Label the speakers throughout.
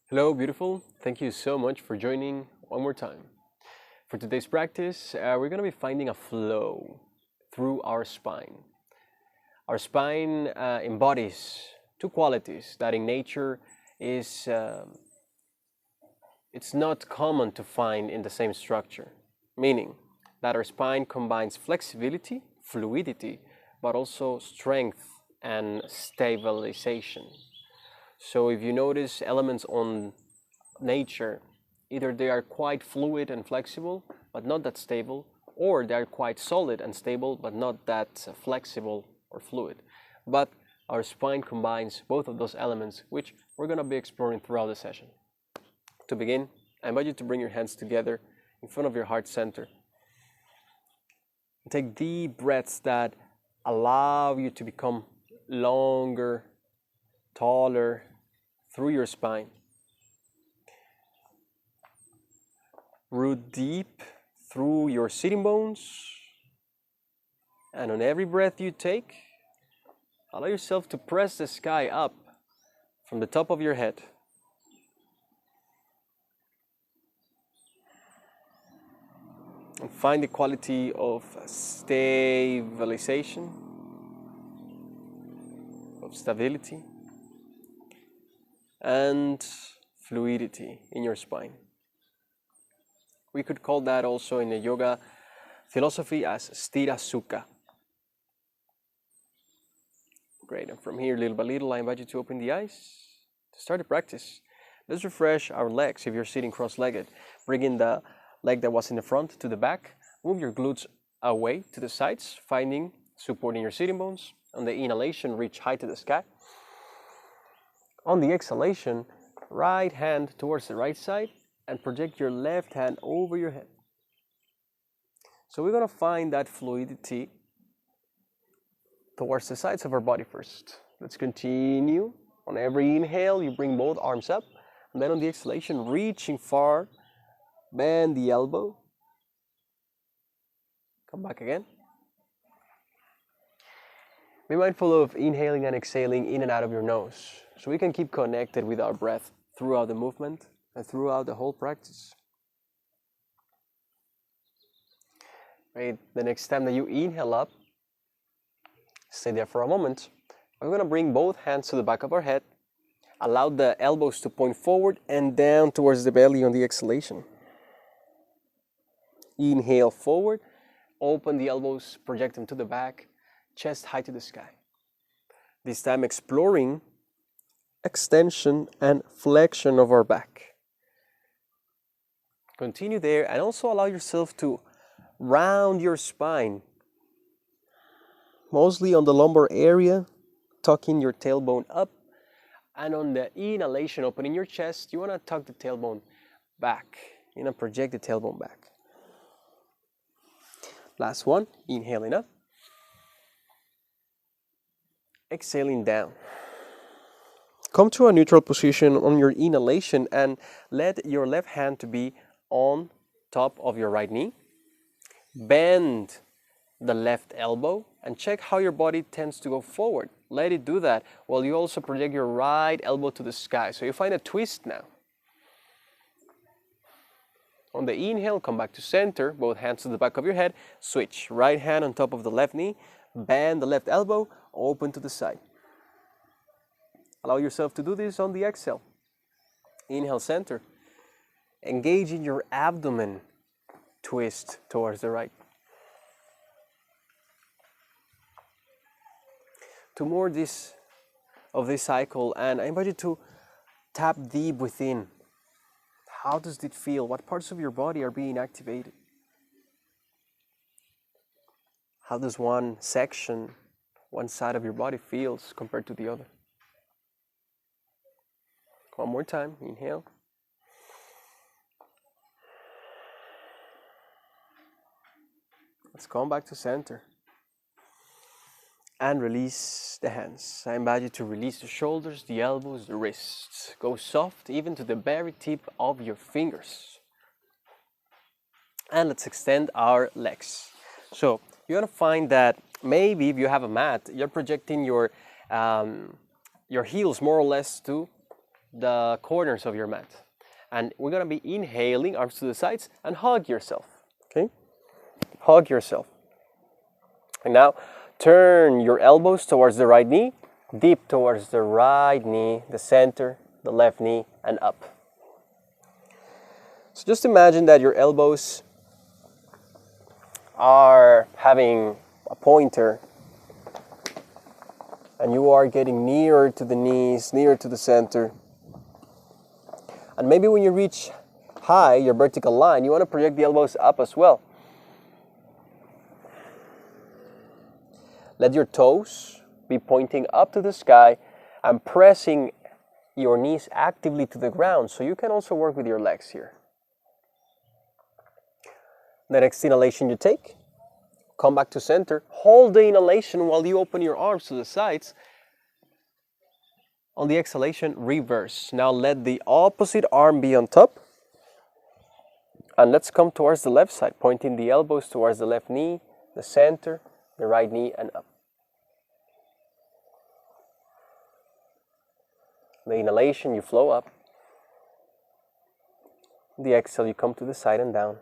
Speaker 1: Hello, beautiful. Thank you so much for joining one more time. For today's practice, we're going to be finding a flow through our spine. Our spine embodies two qualities that in nature is it's not common to find in the same structure, meaning that our spine combines flexibility, fluidity, but also strength and stabilization. So if you notice elements on nature, either they are quite fluid and flexible, but not that stable, or they are quite solid and stable, but not that flexible or fluid. But our spine combines both of those elements, which we're going to be exploring throughout the session. To begin, I invite you to bring your hands together in front of your heart center. Take deep breaths that allow you to become longer, taller through your spine. Root deep through your sitting bones, and on every breath you take, allow yourself to press the sky up from the top of your head. And find the quality of stabilization, of stability, and fluidity in your spine. We could call that also in the yoga philosophy as Sthira Sukha. Great, and from here, little by little, I invite you to open the eyes to start the practice. Let's refresh our legs if you're sitting cross-legged. Bring in the leg that was in the front to the back. Move your glutes away to the sides, finding support in your sitting bones. On the inhalation, reach high to the sky. On the exhalation, right hand towards the right side and project your left hand over your head. So we're going to find that fluidity towards the sides of our body first. Let's continue. On every inhale, you bring both arms up. And then on the exhalation, reaching far, bend the elbow. Come back again. Be mindful of inhaling and exhaling in and out of your nose, so we can keep connected with our breath throughout the movement and throughout the whole practice. Right. The next time that you inhale up, stay there for a moment. We're going to bring both hands to the back of our head. Allow the elbows to point forward and down towards the belly on the exhalation. Inhale forward, open the elbows, project them to the back, chest high to the sky. This time exploring extension and flexion of our back. Continue there and also allow yourself to round your spine, mostly on the lumbar area, tucking your tailbone up, and on the inhalation, opening your chest, you want to tuck the tailbone back. You want to project the tailbone back. Last one, inhaling up, exhaling down. Come to a neutral position on your inhalation and let your left hand to be on top of your right knee. Bend the left elbow and check how your body tends to go forward. Let it do that while you also project your right elbow to the sky. So you find a twist now. On the inhale, come back to center, both hands to the back of your head. Switch, right hand on top of the left knee. Bend the left elbow, open to the side. Allow yourself to do this on the exhale. Inhale, center. Engage in your abdomen. Twist towards the right. Two more of this cycle, and I invite you to tap deep within. How does it feel? What parts of your body are being activated? How does one section, one side of your body feels compared to the other? One more time, inhale. Let's come back to center. And release the hands. I invite you to release the shoulders, the elbows, the wrists. Go soft, even to the very tip of your fingers. And let's extend our legs. So you're going to find that maybe if you have a mat, you're projecting your heels more or less to the corners of your mat. And we're gonna be inhaling, arms to the sides, and hug yourself, okay? Hug yourself. And now, turn your elbows towards the right knee, deep towards the right knee, the center, the left knee, and up. So just imagine that your elbows are having a pointer, and you are getting nearer to the knees, nearer to the center. And maybe when you reach high, your vertical line, you want to project the elbows up as well. Let your toes be pointing up to the sky and pressing your knees actively to the ground, so you can also work with your legs here. The next inhalation you take, come back to center, hold the inhalation while you open your arms to the sides. On the exhalation, reverse. Now let the opposite arm be on top. And let's come towards the left side, pointing the elbows towards the left knee, the center, the right knee, and up. The inhalation, you flow up. The exhale, you come to the side and down.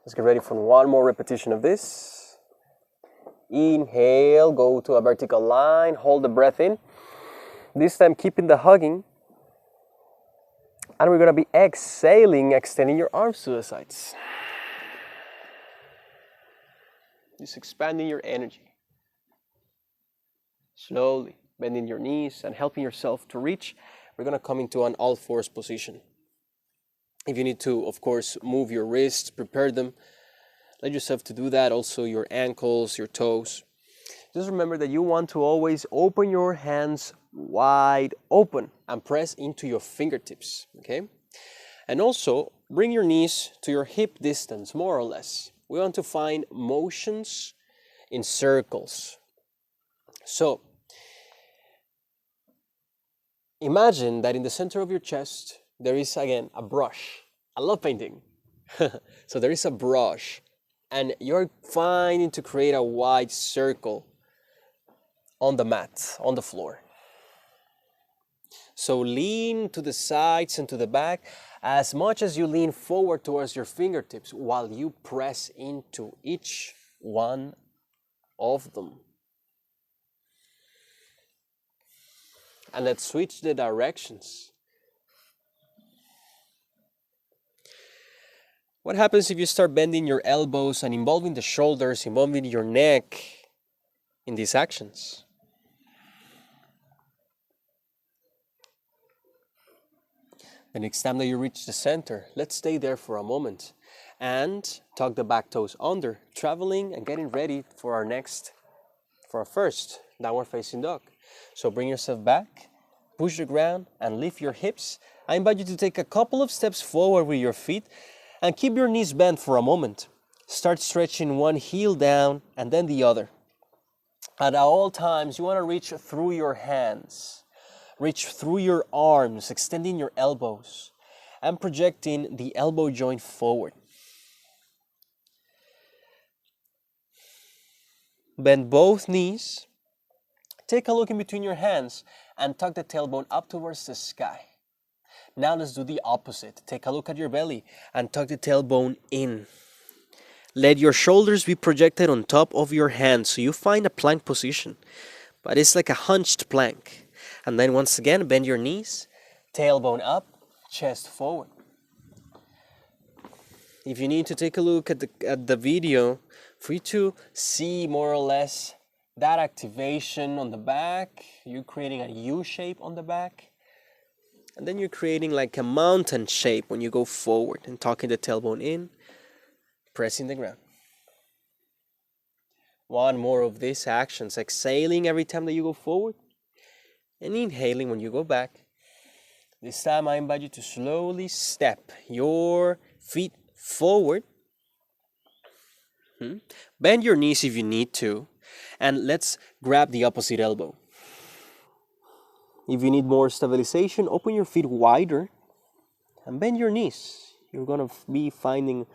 Speaker 1: Let's get ready for one more repetition of this. Inhale, go to a vertical line, hold the breath in. This time keeping the hugging. And we're going to be exhaling, extending your arms to the sides. Just expanding your energy. Slowly bending your knees and helping yourself to reach. We're going to come into an all fours position. If you need to, of course, move your wrists, prepare them. Let yourself to do that, also your ankles, your toes. Just remember that you want to always open your hands wide open and press into your fingertips, okay? And also, bring your knees to your hip distance, more or less. We want to find motions in circles. So, imagine that in the center of your chest, there is, again, a brush. I love painting. So there is a brush. And you're finding to create a wide circle on the mat, on the floor. So lean to the sides and to the back as much as you lean forward towards your fingertips while you press into each one of them. And let's switch the directions. What happens if you start bending your elbows and involving the shoulders, involving your neck in these actions? The next time that you reach the center, let's stay there for a moment and tuck the back toes under, traveling and getting ready for our first downward facing dog. So bring yourself back, push the ground and lift your hips. I invite you to take a couple of steps forward with your feet and keep your knees bent for a moment. Start stretching one heel down and then the other. At all times, you want to reach through your hands. Reach through your arms, extending your elbows and projecting the elbow joint forward. Bend both knees. Take a look in between your hands and tuck the tailbone up towards the sky. Now let's do the opposite. Take a look at your belly and tuck the tailbone in. Let your shoulders be projected on top of your hands so you find a plank position. But it's like a hunched plank. And then once again, bend your knees, tailbone up, chest forward. If you need to take a look at the video, for you to see more or less that activation on the back, you're creating a U shape on the back. And then you're creating like a mountain shape when you go forward and tucking the tailbone in, pressing the ground. One more of these actions, exhaling every time that you go forward and inhaling when you go back. This time I invite you to slowly step your feet forward. Bend your knees if you need to, and let's grab the opposite elbow. If you need more stabilization, open your feet wider and bend your knees. You're going to be finding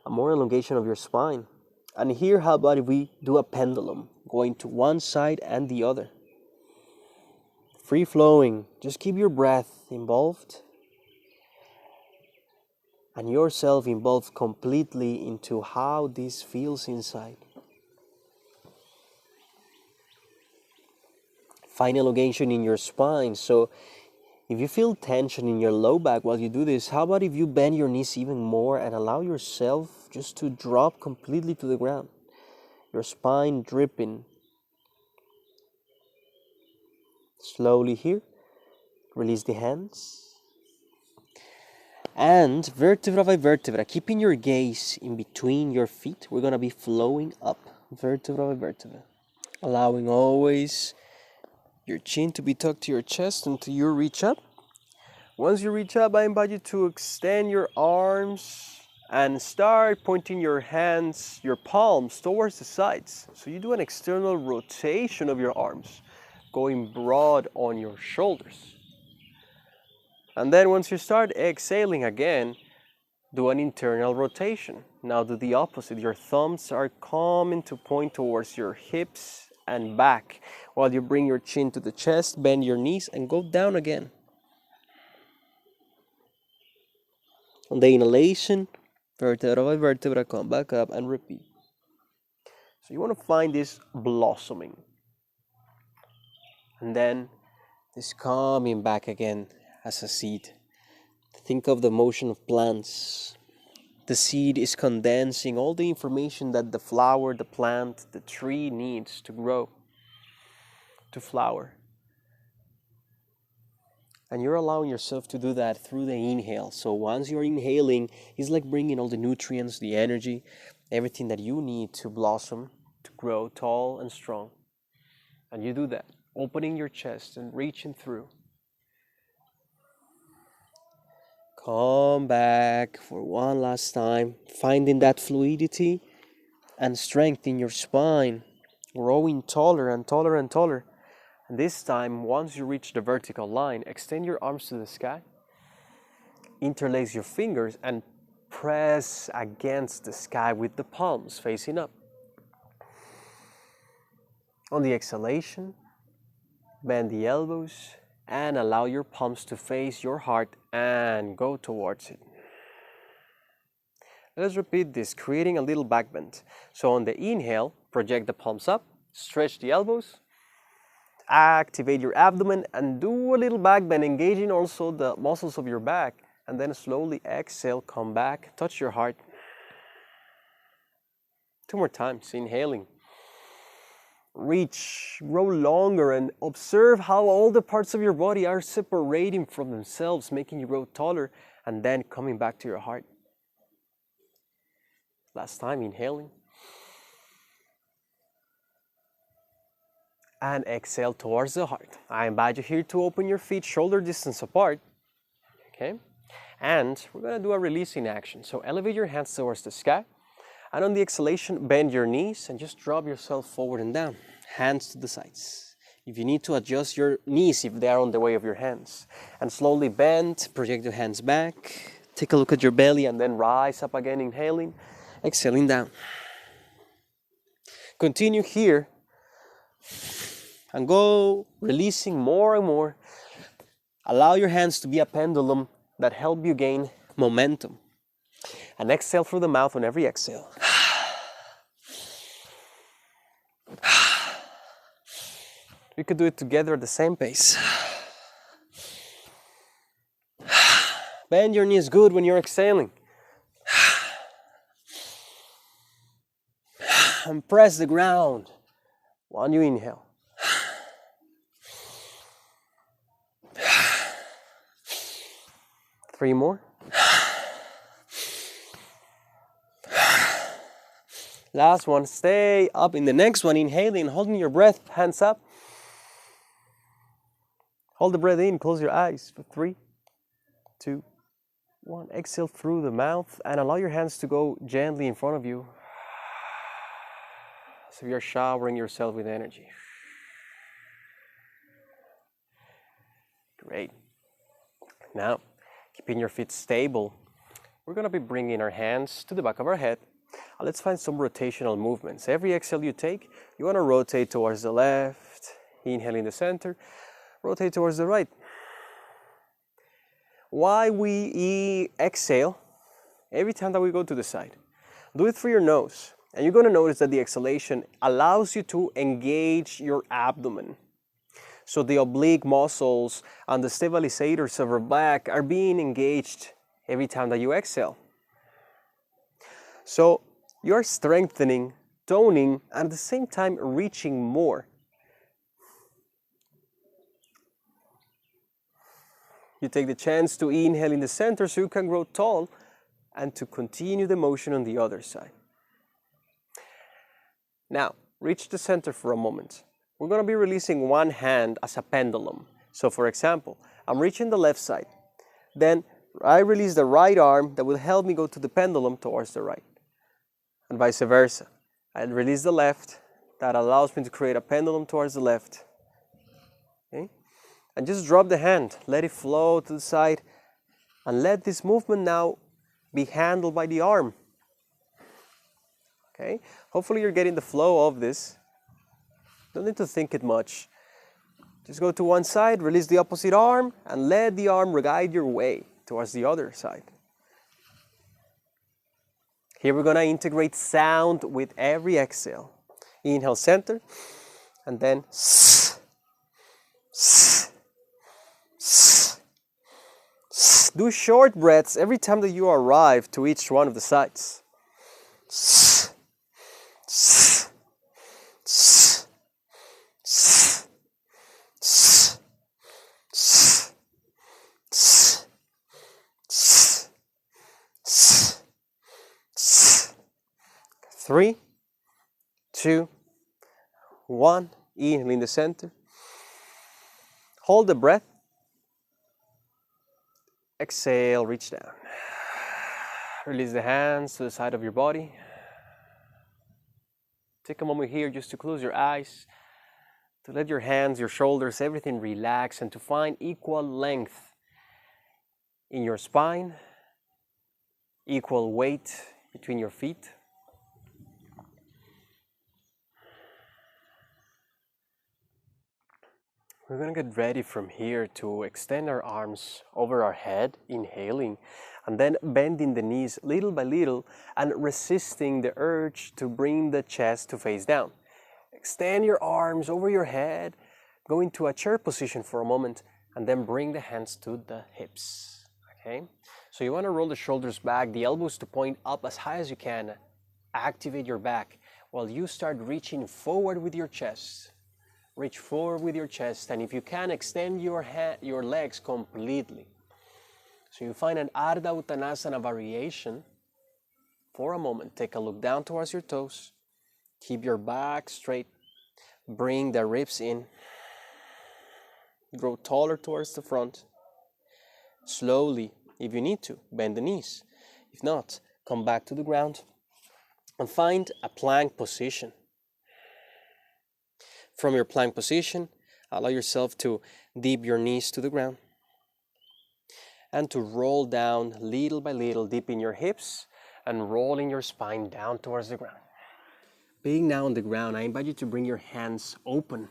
Speaker 1: a more elongation of your spine. And here, how about if we do a pendulum? going to one side and the other. Free flowing. Just keep your breath involved and yourself involved completely into how this feels inside. Find elongation in your spine. So if you feel tension in your low back while you do this, how about if you bend your knees even more and allow yourself just to drop completely to the ground? Your spine dripping. Slowly here, release the hands. And vertebra by vertebra, keeping your gaze in between your feet, we're going to be flowing up, vertebra by vertebra. Allowing always your chin to be tucked to your chest until you reach up. Once you reach up, I invite you to extend your arms and start pointing your hands, your palms towards the sides. So you do an external rotation of your arms, going broad on your shoulders. And then once you start exhaling again, do an internal rotation. Now do the opposite. Your thumbs are coming to point towards your hips and back. While you bring your chin to the chest, bend your knees and go down again. On the inhalation, vertebra by vertebra, come back up and repeat. So you want to find this blossoming. And then this coming back again as a seed. Think of the motion of plants. The seed is condensing all the information that the flower, the plant, the tree needs to grow, to flower. And you're allowing yourself to do that through the inhale. So once you're inhaling, it's like bringing all the nutrients, the energy, everything that you need to blossom, to grow tall and strong. And you do that, opening your chest and reaching through. Come back for one last time, finding that fluidity and strength in your spine, growing taller and taller and taller. And this time, once you reach the vertical line, extend your arms to the sky, interlace your fingers and press against the sky with the palms facing up. On the exhalation, bend the elbows and allow your palms to face your heart and go towards it. Let us repeat this, creating a little back bend. So on the inhale, project the palms up, stretch the elbows, activate your abdomen and do a little back bend, engaging also the muscles of your back. And then slowly exhale, come back, touch your heart. 2 more times, inhaling. Reach, grow longer and observe how all the parts of your body are separating from themselves, making you grow taller and then coming back to your heart. Last time, inhaling. And exhale towards the heart. I invite you here to open your feet shoulder distance apart. Okay? And we're going to do a releasing action. So elevate your hands towards the sky. And on the exhalation, bend your knees and just drop yourself forward and down. Hands to the sides. If you need to adjust your knees if they are on the way of your hands. And slowly bend, project your hands back. Take a look at your belly and then rise up again, inhaling, exhaling down. Continue here and go releasing more and more. Allow your hands to be a pendulum that help you gain momentum. And exhale through the mouth on every exhale. We could do it together at the same pace. Bend your knees good when you're exhaling. And press the ground while you inhale. Three more. Last one, stay up in the next one, inhaling, holding your breath, hands up. Hold the breath in, close your eyes for 3, 2, 1. Exhale through the mouth and allow your hands to go gently in front of you. So you're showering yourself with energy. Great. Now, keeping your feet stable, we're going to be bringing our hands to the back of our head, Let's find some rotational movements. Every exhale you take, you want to rotate towards the left, inhale in the center, rotate towards the right. While we exhale, every time that we go to the side, do it through your nose. And you're going to notice that the exhalation allows you to engage your abdomen. So the oblique muscles and the stabilizers of our back are being engaged every time that you exhale. So you're strengthening, toning, and at the same time reaching more. You take the chance to inhale in the center so you can grow tall and to continue the motion on the other side. Now, reach the center for a moment. We're going to be releasing one hand as a pendulum. So for example, I'm reaching the left side. Then I release the right arm that will help me go to the pendulum towards the right. And vice versa. I release the left. That allows me to create a pendulum towards the left. Okay? And just drop the hand. Let it flow to the side. And let this movement now be handled by the arm. Okay? Hopefully you're getting the flow of this. Don't need to think it much. Just go to one side, release the opposite arm, and let the arm guide your way towards the other side. Here we're going to integrate sound with every exhale. Inhale center, and then do short breaths every time that you arrive to each one of the sides. 3, 2, 1. Inhale in the center. Hold the breath. Exhale, reach down. Release the hands to the side of your body. Take a moment here just to close your eyes, to let your hands, your shoulders, everything relax, and to find equal length in your spine, equal weight between your feet. We're going to get ready from here to extend our arms over our head, inhaling, and then bending the knees little by little and resisting the urge to bring the chest to face down. Extend your arms over your head, go into a chair position for a moment, and then bring the hands to the hips. Okay? So you want to roll the shoulders back, the elbows to point up as high as you can. Activate your back while you start reaching forward with your chest. Reach forward with your chest, and if you can, extend your legs completely. So you find an Ardha Uttanasana variation. For a moment, take a look down towards your toes. Keep your back straight. Bring the ribs in. Grow taller towards the front. Slowly, if you need to, bend the knees. If not, come back to the ground and find a plank position. From your plank position, allow yourself to dip your knees to the ground and to roll down little by little, dipping your hips and rolling your spine down towards the ground. Being now on the ground, I invite you to bring your hands open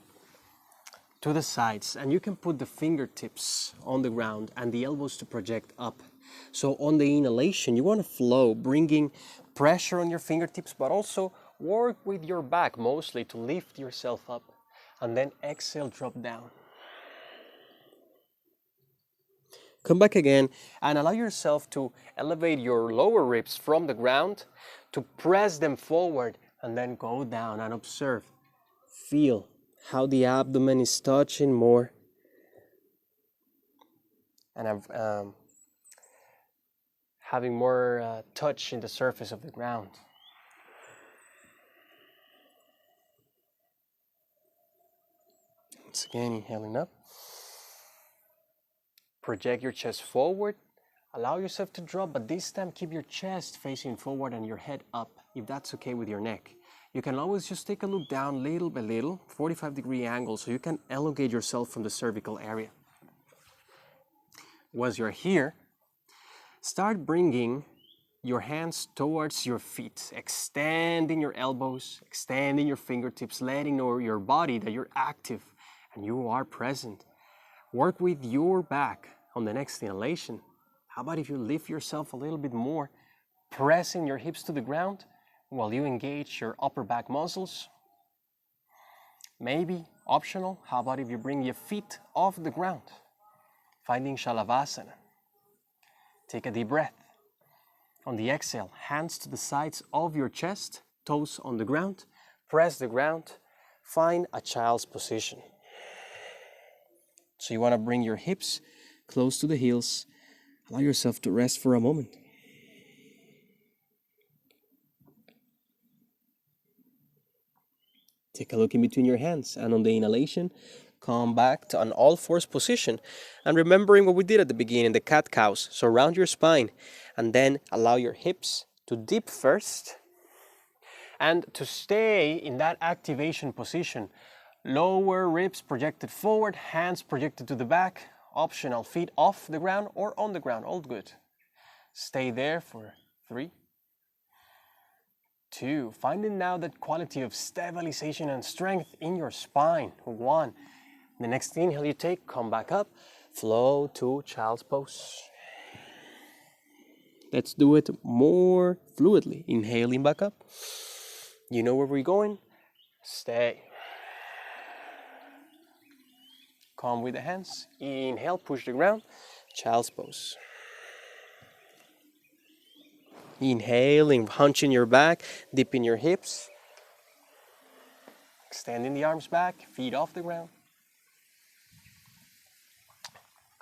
Speaker 1: to the sides, and you can put the fingertips on the ground and the elbows to project up. So on the inhalation, you want to flow, bringing pressure on your fingertips, but also work with your back mostly to lift yourself up. And then exhale, drop down. Come back again and allow yourself to elevate your lower ribs from the ground, to press them forward, and then go down and observe. Feel how the abdomen is touching more. And having more touch in the surface of the ground. Once again, inhaling up. Project your chest forward. Allow yourself to drop, but this time keep your chest facing forward and your head up, if that's okay with your neck. You can always just take a look down little by little, 45-degree angle, so you can elongate yourself from the cervical area. Once you're here, start bringing your hands towards your feet, extending your elbows, extending your fingertips, letting know your body that you're active and you are present. Work with your back on the next inhalation. How about if you lift yourself a little bit more, pressing your hips to the ground while you engage your upper back muscles? Maybe optional, how about if you bring your feet off the ground, finding Shalavasana. Take a deep breath. On the exhale, hands to the sides of your chest, toes on the ground, press the ground, find a child's position. So you want to bring your hips close to the heels, allow yourself to rest for a moment. Take a look in between your hands, and on the inhalation, come back to an all-fours position. And remembering what we did at the beginning, the cat-cows. So round your spine, and then allow your hips to dip first. And to stay in that activation position, lower ribs projected forward, hands projected to the back. Optional, feet off the ground or on the ground, all good. Stay there for 3, 2, finding now that quality of stabilization and strength in your spine. 1, the next inhale you take, come back up, flow to child's pose. Let's do it more fluidly. Inhaling back up. You know where we're going. Stay. Come with the hands. Inhale, push the ground. Child's pose. Inhaling, hunching your back, dipping your hips. Extending the arms back, feet off the ground.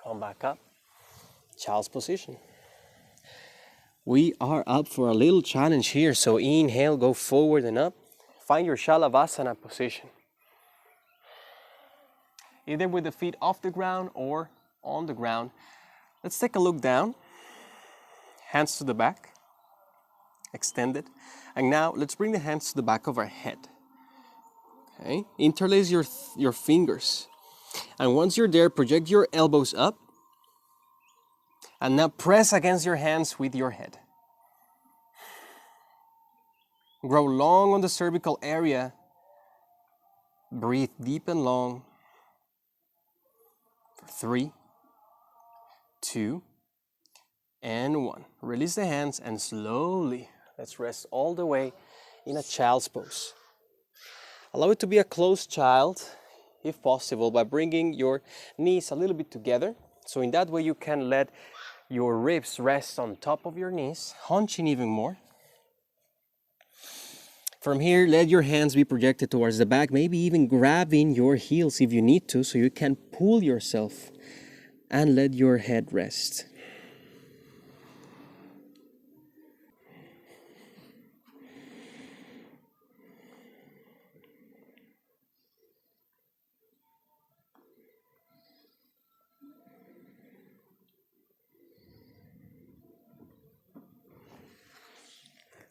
Speaker 1: Come back up. Child's position. We are up for a little challenge here. So inhale, go forward and up. Find your Shalavasana position. Either with the feet off the ground or on the ground. Let's take a look down. Hands to the back. Extended. And now let's bring the hands to the back of our head. Okay. Interlace your fingers. And once you're there, project your elbows up. And now press against your hands with your head. Grow long on the cervical area. Breathe deep and long. For 3, 2, and 1. Release the hands and slowly, let's rest all the way in a child's pose. Allow it to be a closed child, if possible, by bringing your knees a little bit together. So in that way you can let your ribs rest on top of your knees, hunching even more. From here, let your hands be projected towards the back, maybe even grabbing your heels if you need to, so you can pull yourself and let your head rest.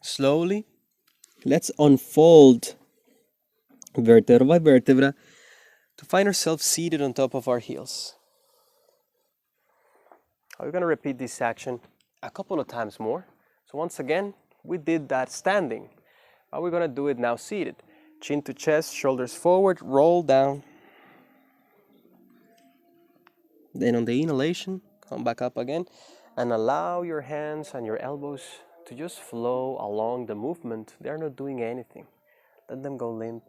Speaker 1: Slowly, let's unfold vertebra by vertebra to find ourselves seated on top of our heels. We're going to repeat this action a couple of times more. So once again, we did that standing, but we're going to do it now seated. Chin to chest, shoulders forward, roll down. Then on the inhalation, come back up again and allow your hands and your elbows to just flow along the movement. They're not doing anything. Let them go limp.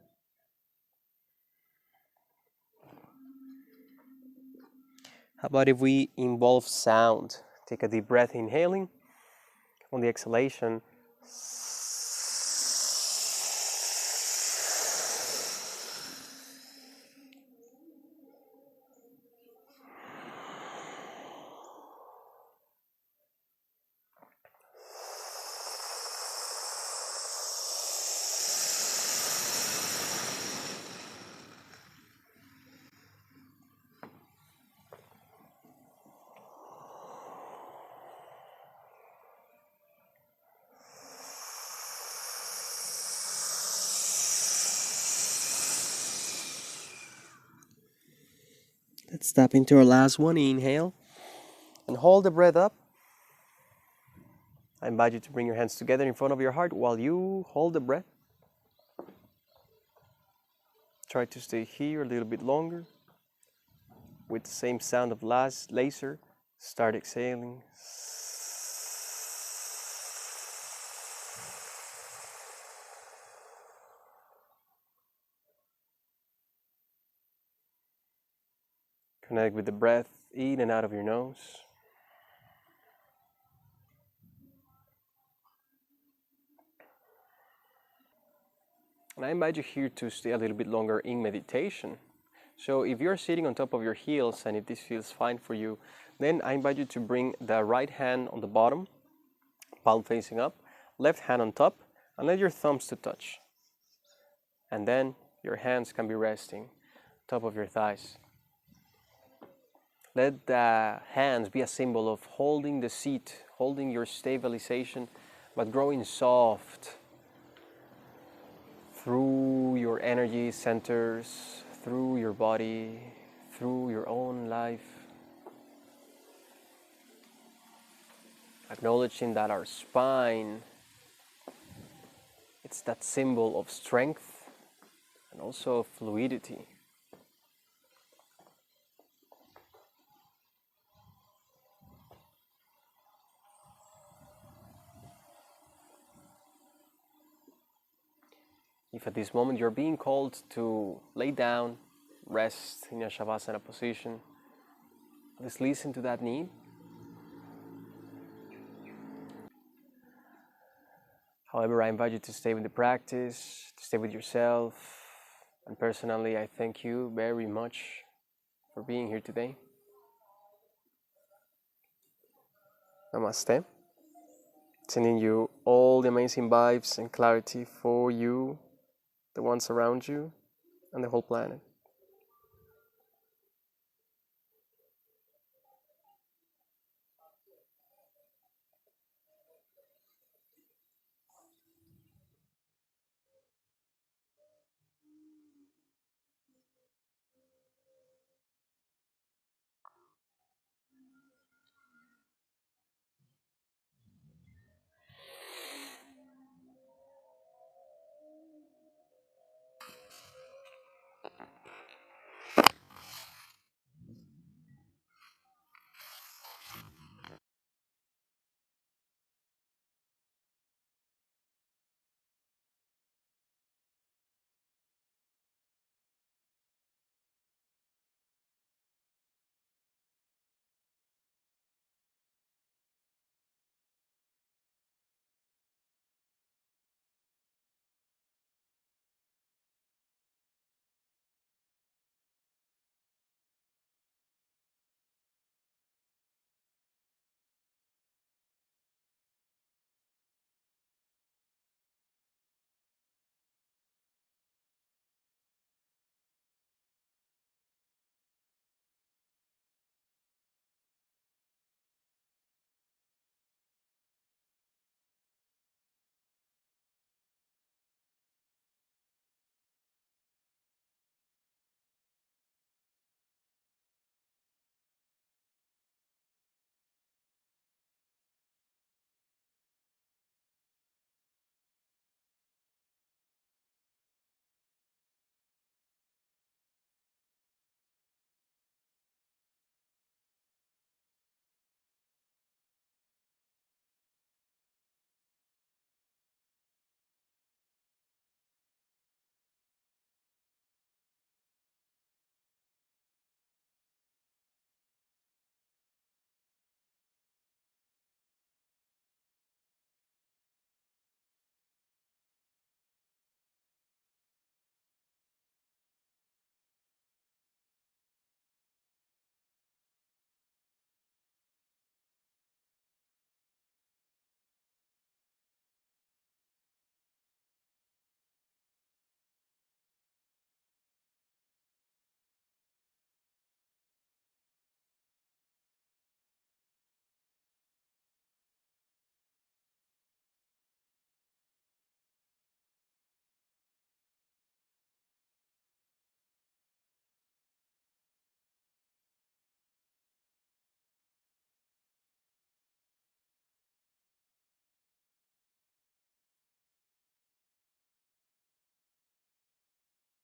Speaker 1: How about if we involve sound? Take a deep breath, inhaling. On the exhalation, let's tap into our last one. Inhale and hold the breath up. I invite you to bring your hands together in front of your heart while you hold the breath. Try to stay here a little bit longer. With the same sound of laser, start exhaling. Connect with the breath in and out of your nose. And I invite you here to stay a little bit longer in meditation. So if you're sitting on top of your heels and if this feels fine for you, then I invite you to bring the right hand on the bottom, palm facing up, left hand on top, and let your thumbs to touch. And then your hands can be resting top of your thighs. Let the hands be a symbol of holding the seat, holding your stabilization, but growing soft through your energy centers, through your body, through your own life. Acknowledging that our spine, it's that symbol of strength and also of fluidity. If at this moment you're being called to lay down, rest in a Shavasana position, let's listen to that need. However, I invite you to stay with the practice, to stay with yourself. And personally, I thank you very much for being here today. Namaste. Sending you all the amazing vibes and clarity for you, the ones around you, and the whole planet.